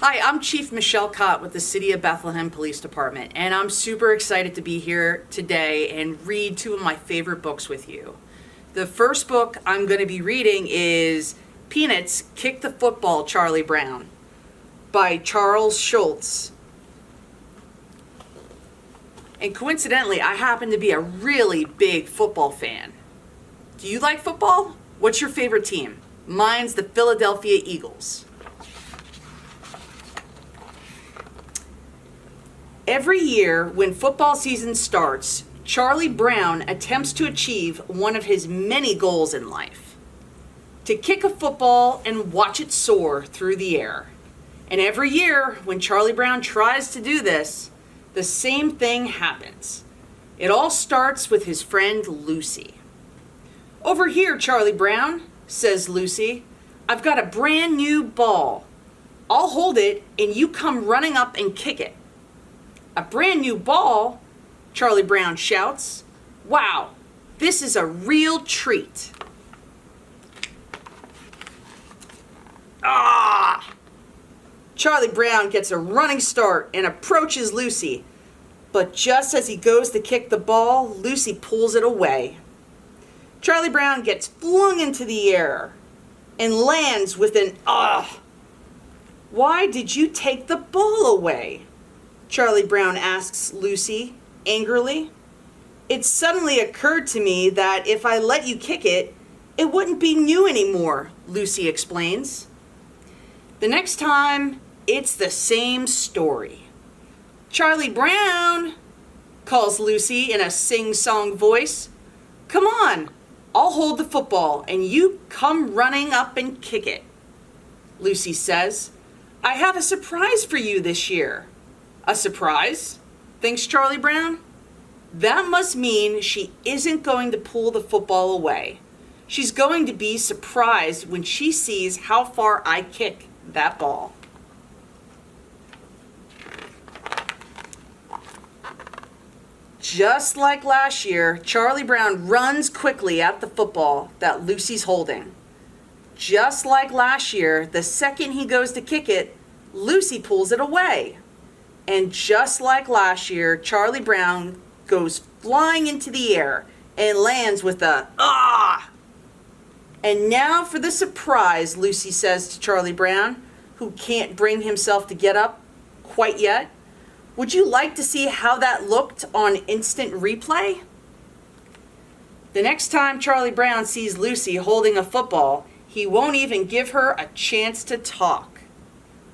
Hi, I'm Chief Michelle Kott with the City of Bethlehem Police Department, and I'm super excited to be here today and read two of my favorite books with you. The first book I'm going to be reading is Peanuts, Kick the Football, Charlie Brown by Charles Schulz. And coincidentally, I happen to be a really big football fan. Do you like football? What's your favorite team? Mine's the Philadelphia Eagles. Every year, when football season starts, Charlie Brown attempts to achieve one of his many goals in life: to kick a football and watch it soar through the air. And every year, when Charlie Brown tries to do this, the same thing happens. It all starts with his friend Lucy. "Over here, Charlie Brown," says Lucy. "I've got a brand new ball. I'll hold it and you come running up and kick it." "A brand new ball?" Charlie Brown shouts. "Wow, this is a real treat." Ah! Charlie Brown gets a running start and approaches Lucy. But just as he goes to kick the ball, Lucy pulls it away. Charlie Brown gets flung into the air and lands with an "ah." "Why did you take the ball away?" Charlie Brown asks Lucy angrily. "It suddenly occurred to me that if I let you kick it, it wouldn't be new anymore," Lucy explains. The next time, it's the same story. "Charlie Brown," calls Lucy in a sing-song voice. "Come on, I'll hold the football and you come running up and kick it." Lucy says, "I have a surprise for you this year." "A surprise?" thinks Charlie Brown. That must mean she isn't going to pull the football away. She's going to be surprised when she sees how far I kick that ball. Just like last year, Charlie Brown runs quickly at the football that Lucy's holding. Just like last year, the second he goes to kick it, Lucy pulls it away. And just like last year, Charlie Brown goes flying into the air and lands with a "ah." "And now for the surprise," Lucy says to Charlie Brown, who can't bring himself to get up quite yet. "Would you like to see how that looked on instant replay?" The next time Charlie Brown sees Lucy holding a football, he won't even give her a chance to talk.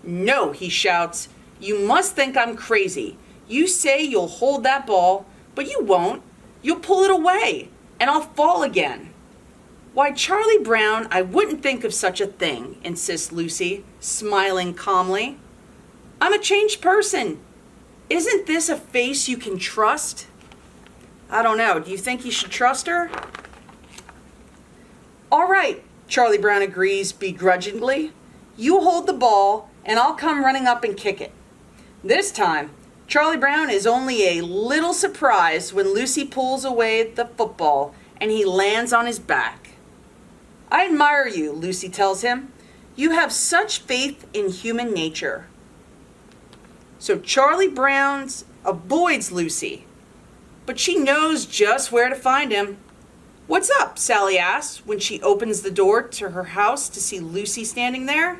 "No," he shouts. "You must think I'm crazy. You say you'll hold that ball, but you won't. You'll pull it away, and I'll fall again." "Why, Charlie Brown, I wouldn't think of such a thing," insists Lucy, smiling calmly. "I'm a changed person. Isn't this a face you can trust?" "I don't know. Do you think you should trust her?" "All right," Charlie Brown agrees begrudgingly. "You hold the ball, and I'll come running up and kick it." This time, Charlie Brown is only a little surprised when Lucy pulls away the football and he lands on his back. "I admire you," Lucy tells him. "You have such faith in human nature." So Charlie Brown avoids Lucy, but she knows just where to find him. "What's up?" Sally asks when she opens the door to her house to see Lucy standing there.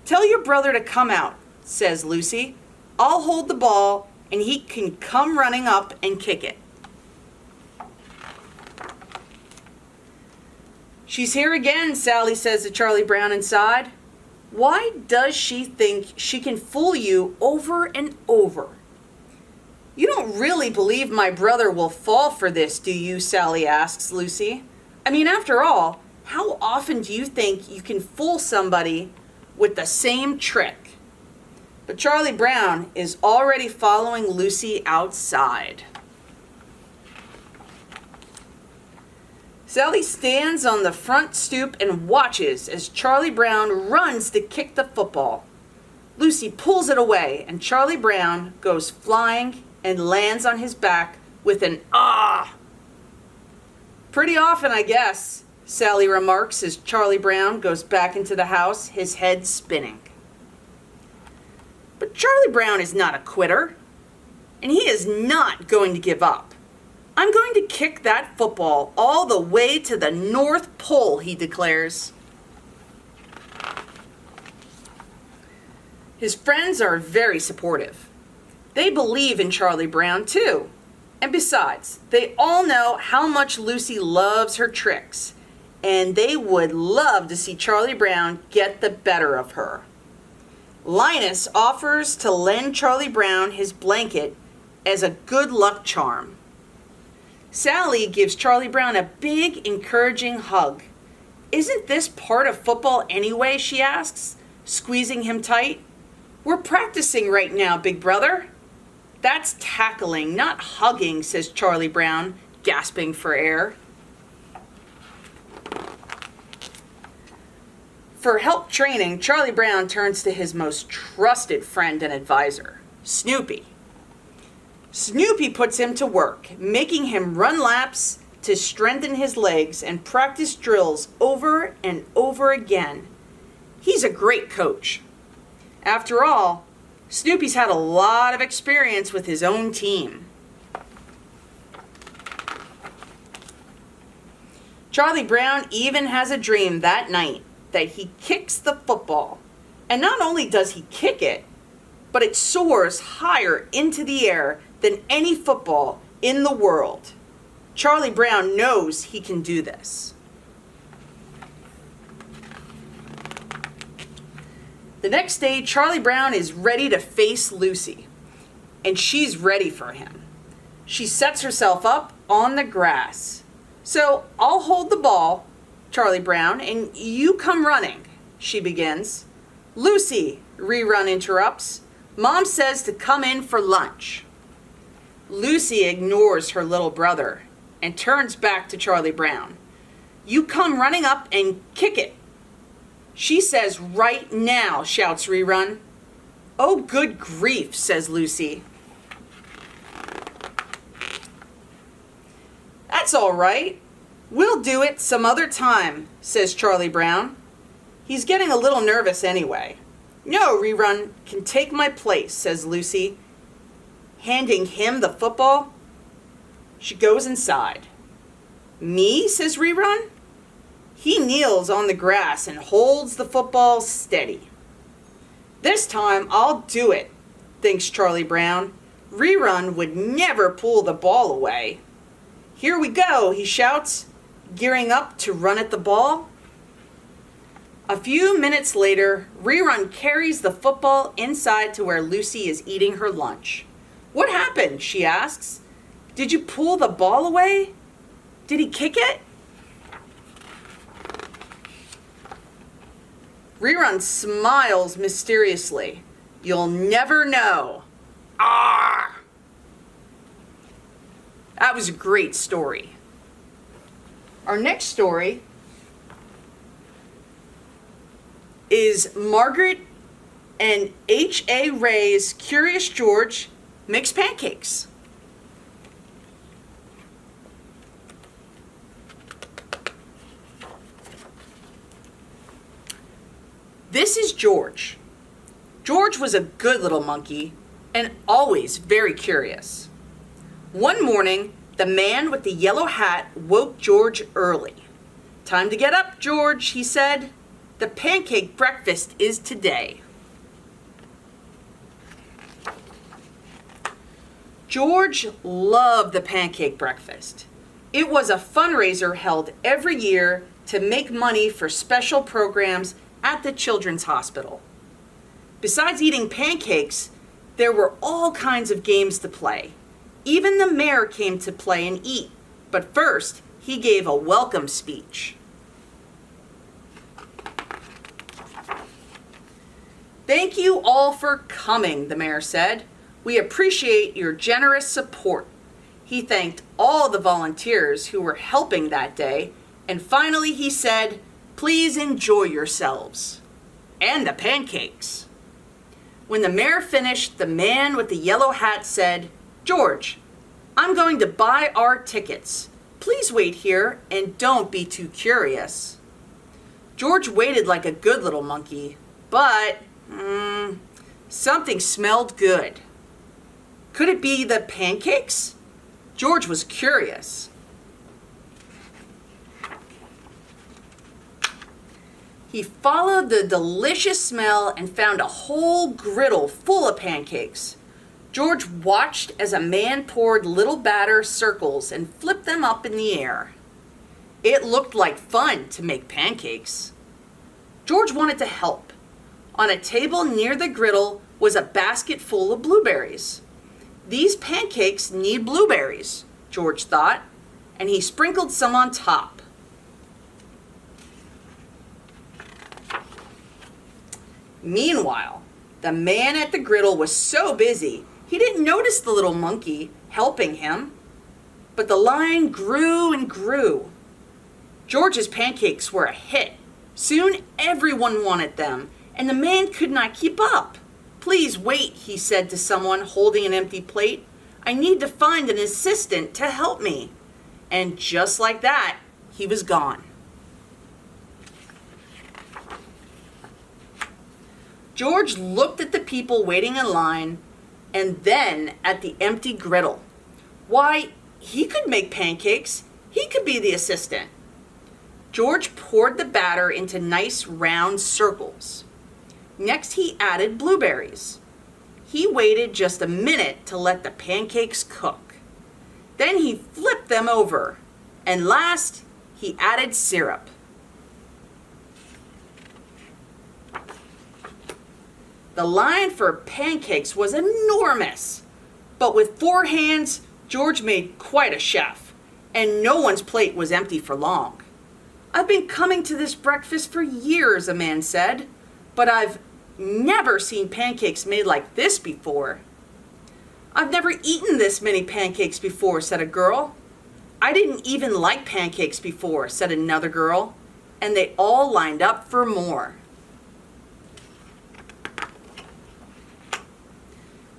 "Tell your brother to come out," says Lucy. "I'll hold the ball and he can come running up and kick it." "She's here again," Sally says to Charlie Brown inside. "Why does she think she can fool you over and over?" "You don't really believe my brother will fall for this, do you?" Sally asks Lucy. "I mean, after all, how often do you think you can fool somebody with the same trick?" But Charlie Brown is already following Lucy outside. Sally stands on the front stoop and watches as Charlie Brown runs to kick the football. Lucy pulls it away, and Charlie Brown goes flying and lands on his back with an "ah." "Pretty often, I guess," Sally remarks as Charlie Brown goes back into the house, his head spinning. But Charlie Brown is not a quitter, and he is not going to give up. I'm going to kick that football all the way to the North Pole, he declares. His friends are very supportive. They believe in Charlie Brown too. And besides, they all know how much Lucy loves her tricks, and they would love to see Charlie Brown get the better of her. Linus offers to lend Charlie Brown his blanket as a good luck charm. Sally gives Charlie Brown a big, encouraging hug. "Isn't this part of football anyway?" she asks, squeezing him tight. "We're practicing right now, big brother." "That's tackling, not hugging," says Charlie Brown, gasping for air. For help training, Charlie Brown turns to his most trusted friend and advisor, Snoopy. Snoopy puts him to work, making him run laps to strengthen his legs and practice drills over and over again. He's a great coach. After all, Snoopy's had a lot of experience with his own team. Charlie Brown even has a dream that night that he kicks the football. And not only does he kick it, but it soars higher into the air than any football in the world. Charlie Brown knows he can do this. The next day, Charlie Brown is ready to face Lucy, and she's ready for him. She sets herself up on the grass. "So I'll hold the ball, Charlie Brown, and you come running," she begins. "Lucy," Rerun interrupts, "Mom says to come in for lunch." Lucy ignores her little brother and turns back to Charlie Brown. "You come running up and kick it." "She says right now," shouts Rerun. "Oh, good grief," says Lucy. "That's all right. We'll do it some other time," says Charlie Brown. He's getting a little nervous anyway. "No, Rerun can take my place," says Lucy, handing him the football. She goes inside. "Me?" says Rerun. He kneels on the grass and holds the football steady. "This time I'll do it," thinks Charlie Brown. Rerun would never pull the ball away. "Here we go," he shouts, gearing up to run at the ball. A few minutes later, Rerun carries the football inside to where Lucy is eating her lunch. "What happened?" she asks. "Did you pull the ball away? Did he kick it?" Rerun smiles mysteriously. "You'll never know." Ah! That was a great story. Our next story is Margaret and H.A. Ray's Curious George Makes Pancakes. This is George. George was a good little monkey and always very curious. One morning, the man with the yellow hat woke George early. "Time to get up, George," he said. "The pancake breakfast is today." George loved the pancake breakfast. It was a fundraiser held every year to make money for special programs at the Children's Hospital. Besides eating pancakes, there were all kinds of games to play. Even the mayor came to play and eat, but first he gave a welcome speech. "Thank you all for coming," the mayor said. "We appreciate your generous support." He thanked all the volunteers who were helping that day, and finally he said, "Please enjoy yourselves." And the pancakes. When the mayor finished, the man with the yellow hat said, "George, I'm going to buy our tickets. Please wait here and don't be too curious." George waited like a good little monkey, but Something smelled good. Could it be the pancakes? George was curious. He followed the delicious smell and found a whole griddle full of pancakes. George watched as a man poured little batter circles and flipped them up in the air. It looked like fun to make pancakes. George wanted to help. On a table near the griddle was a basket full of blueberries. These pancakes need blueberries, George thought, and he sprinkled some on top. Meanwhile, the man at the griddle was so busy, he didn't notice the little monkey helping him. But the line grew and grew. George's pancakes were a hit. Soon everyone wanted them, and the man could not keep up. "Please wait," he said to someone holding an empty plate. "I need to find an assistant to help me." And just like that, he was gone. George looked at the people waiting in line and then at the empty griddle. Why, he could make pancakes. He could be the assistant. George poured the batter into nice round circles. Next, he added blueberries. He waited just a minute to let the pancakes cook. Then he flipped them over. And last, he added syrup. The line for pancakes was enormous, but with 4 hands, George made quite a chef, and no one's plate was empty for long. "I've been coming to this breakfast for years," a man said, "but I've never seen pancakes made like this before." "I've never eaten this many pancakes before," said a girl. "I didn't even like pancakes before," said another girl, and they all lined up for more.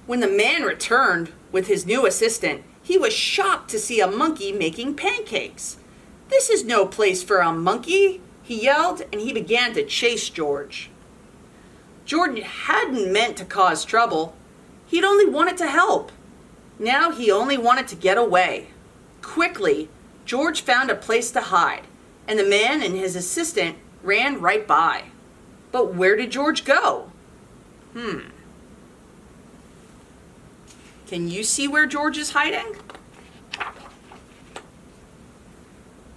When the man returned with his new assistant, he was shocked to see a monkey making pancakes. "This is no place for a monkey," he yelled, and he began to chase George. George hadn't meant to cause trouble. He'd only wanted to help. Now he only wanted to get away. Quickly, George found a place to hide, and the man and his assistant ran right by. But where did George go? Can you see where George is hiding?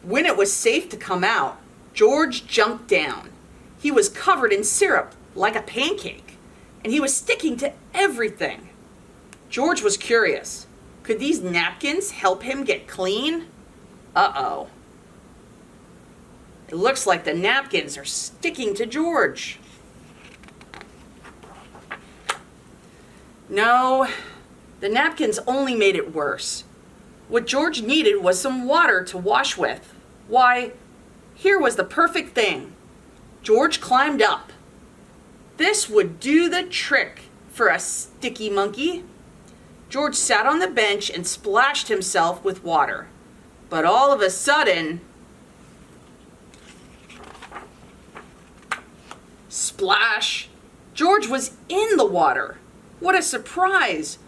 When it was safe to come out, George jumped down. He was covered in syrup like a pancake, and he was sticking to everything. George was curious. Could these napkins help him get clean? Uh-oh. It looks like the napkins are sticking to George. No, the napkins only made it worse. What George needed was some water to wash with. Why, here was the perfect thing. George climbed up. This would do the trick for a sticky monkey. George sat on the bench and splashed himself with water. But all of a sudden, splash! George was in the water. What a surprise!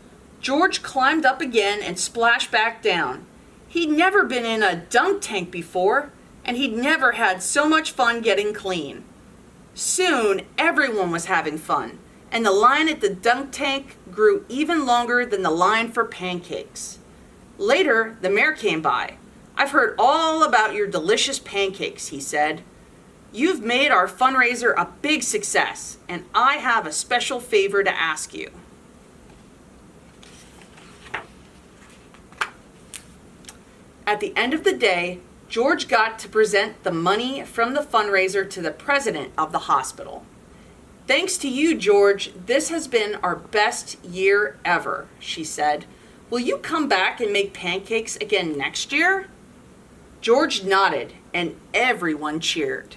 George climbed up again and splashed back down. He'd never been in a dunk tank before, and he'd never had so much fun getting clean. Soon, everyone was having fun, and the line at the dunk tank grew even longer than the line for pancakes. Later, the mayor came by. "I've heard all about your delicious pancakes," he said. "You've made our fundraiser a big success, and I have a special favor to ask you." At the end of the day, George got to present the money from the fundraiser to the president of the hospital. "Thanks to you, George, this has been our best year ever," she said. "Will you come back and make pancakes again next year?" George nodded, and everyone cheered.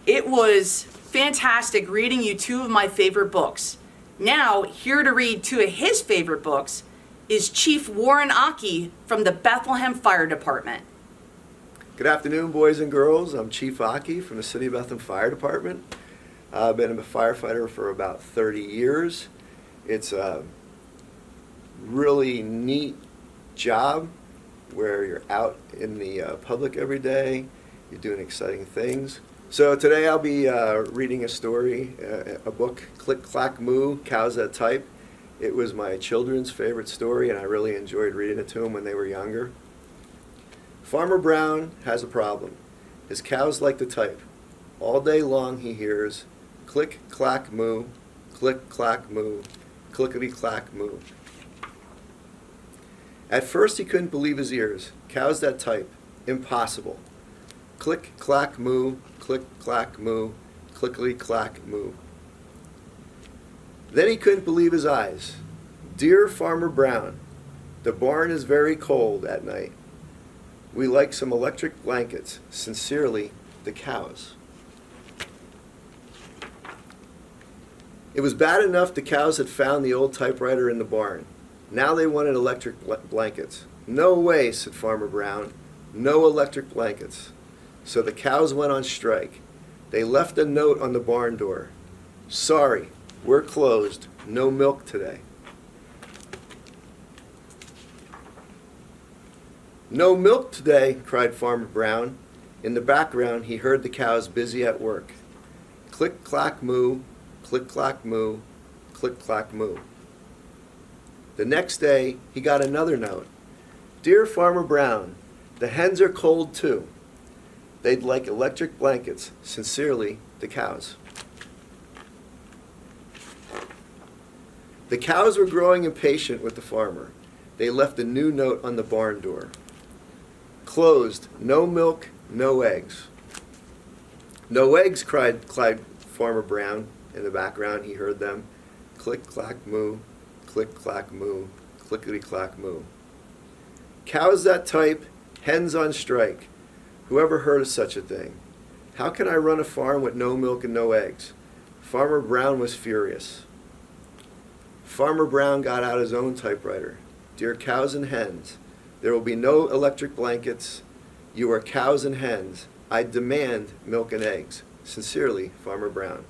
It was fantastic reading you 2 of my favorite books. Now, here to read 2 of his favorite books is Chief Warren Achey from the Bethlehem Fire Department. Good afternoon, boys and girls. I'm Chief Achey from the City of Bethlehem Fire Department. I've been a firefighter for about 30 years. It's a really neat job where you're out in the public every day. You're doing exciting things. So today I'll be reading a story, a book, Clack Moo, Cows That Type. It was my children's favorite story, and I really enjoyed reading it to them when they were younger. Farmer Brown has a problem. His cows like to type. All day long he hears, click, clack, moo, click, clack, moo, clickety, clack, moo. At first he couldn't believe his ears. Cows that type. Impossible. Click, clack, moo, click, clack, moo, clickety, clack, moo. Then he couldn't believe his eyes. Dear Farmer Brown, the barn is very cold at night. We like some electric blankets. Sincerely, the cows. It was bad enough the cows had found the old typewriter in the barn. Now they wanted electric blankets. No way, said Farmer Brown. No electric blankets. So the cows went on strike. They left a note on the barn door. Sorry, we're closed. No milk today. No milk today, cried Farmer Brown. In the background, he heard the cows busy at work. Click, clack, moo, click, clack, moo, click, clack, moo. The next day, he got another note. Dear Farmer Brown, the hens are cold too. They'd like electric blankets. Sincerely, the cows. The cows were growing impatient with the farmer. They left a new note on the barn door. Closed. No milk, no eggs. No eggs, cried Farmer Brown. In the background, he heard them. Click, clack, moo, click, clack, moo, clickety, clack, moo. Cows that type, hens on strike. Whoever heard of such a thing? How can I run a farm with no milk and no eggs? Farmer Brown was furious. Farmer Brown got out his own typewriter. Dear cows and hens, there will be no electric blankets. You are cows and hens. I demand milk and eggs. Sincerely, Farmer Brown.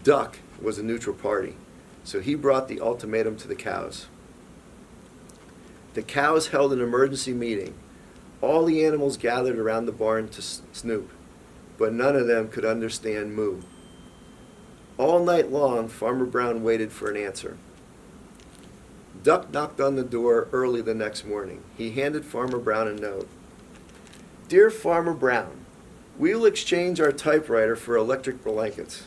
Duck was a neutral party, so he brought the ultimatum to the cows. The cows held an emergency meeting. All the animals gathered around the barn to snoop, but none of them could understand moo. All night long, Farmer Brown waited for an answer. Duck knocked on the door early the next morning. He handed Farmer Brown a note. Dear Farmer Brown, we'll exchange our typewriter for electric blankets.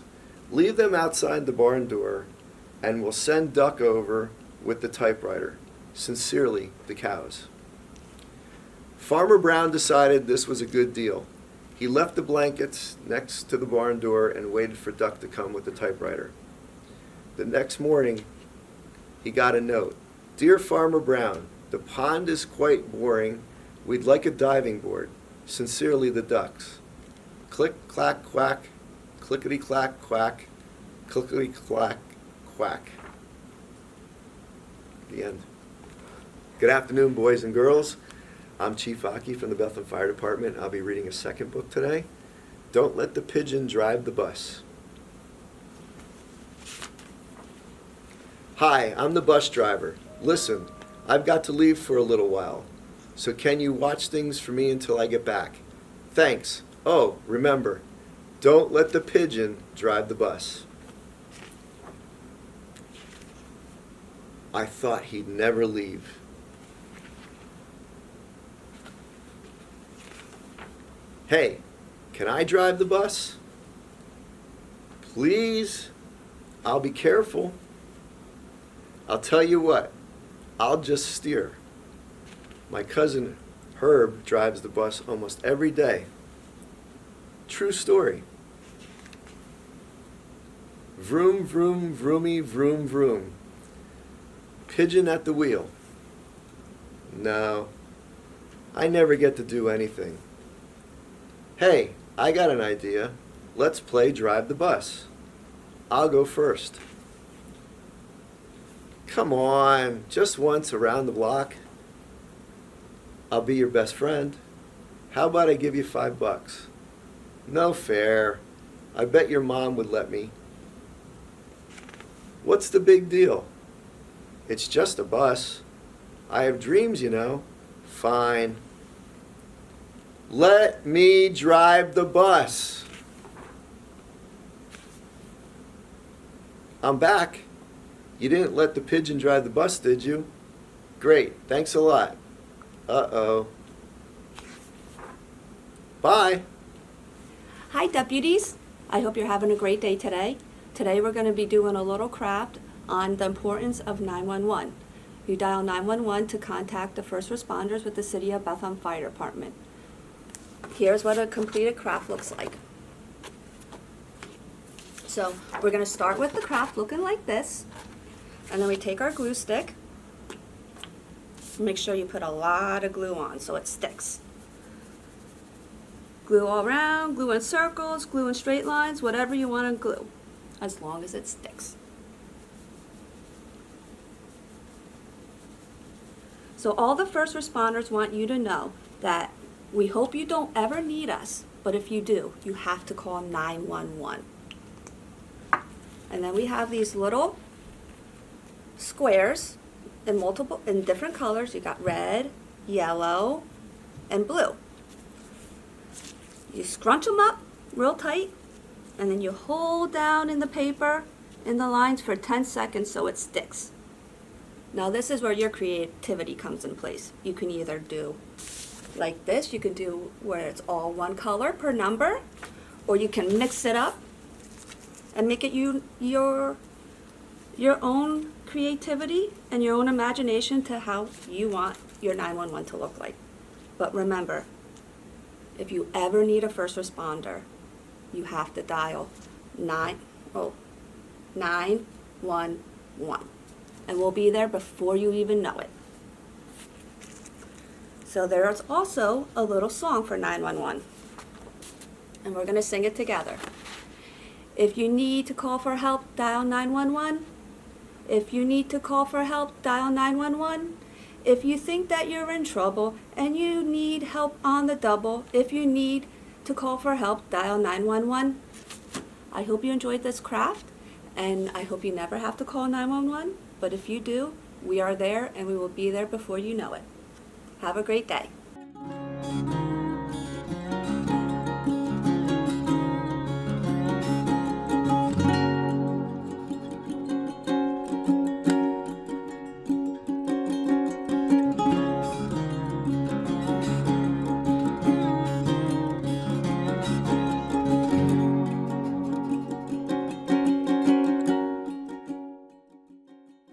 Leave them outside the barn door, and we'll send Duck over with the typewriter. Sincerely, the cows. Farmer Brown decided this was a good deal. He left the blankets next to the barn door and waited for Duck to come with the typewriter. The next morning, he got a note. Dear Farmer Brown, the pond is quite boring. We'd like a diving board. Sincerely, the ducks. Click, clack, quack, clickety, clack, quack, clickety, clack, quack. The end. Good afternoon, boys and girls. I'm Chief Achey from the Bethlehem Fire Department. I'll be reading a second book today. Don't let the pigeon drive the bus. Hi, I'm the bus driver. Listen, I've got to leave for a little while. So can you watch things for me until I get back? Thanks. Oh, remember, don't let the pigeon drive the bus. I thought he'd never leave. Hey, can I drive the bus? Please? I'll be careful. I'll tell you what, I'll just steer. My cousin Herb drives the bus almost every day. True story. Vroom, vroom, vroomy, vroom, vroom. Pigeon at the wheel. No, I never get to do anything. Hey, I got an idea. Let's play drive the bus. I'll go first. Come on, just once around the block. I'll be your best friend. How about I give you $5? No fair. I bet your mom would let me. What's the big deal? It's just a bus. I have dreams, you know. Fine. Let me drive the bus. I'm back. You didn't let the pigeon drive the bus, did you? Great, thanks a lot. Uh-oh. Bye. Hi, deputies. I hope you're having a great day today. Today we're going to be doing a little craft on the importance of 911. You dial 911 to contact the first responders with the City of Bethlehem Fire Department. Here's what a completed craft looks like. So we're going to start with the craft looking like this, and then we take our glue stick. Make sure you put a lot of glue on so it sticks. Glue all around, glue in circles, glue in straight lines, whatever you want to glue, as long as it sticks. So all the first responders want you to know that we hope you don't ever need us, but if you do, you have to call 911. And then we have these little squares in different colors. You got red, yellow, and blue. You scrunch them up real tight, and then you hold down in the paper in the lines for 10 seconds so it sticks. Now this is where your creativity comes in place. You can either do like this, you can do where it's all one color per number, or you can mix it up and make it your own creativity and your own imagination to how you want your 911 to look like. But remember, if you ever need a first responder, you have to dial 911. And we'll be there before you even know it. So there's also a little song for 911. And we're going to sing it together. If you need to call for help, dial 911. If you need to call for help, dial 911. If you think that you're in trouble and you need help on the double, if you need to call for help, dial 911. I hope you enjoyed this craft, and I hope you never have to call 911. But if you do, we are there, and we will be there before you know it. Have a great day.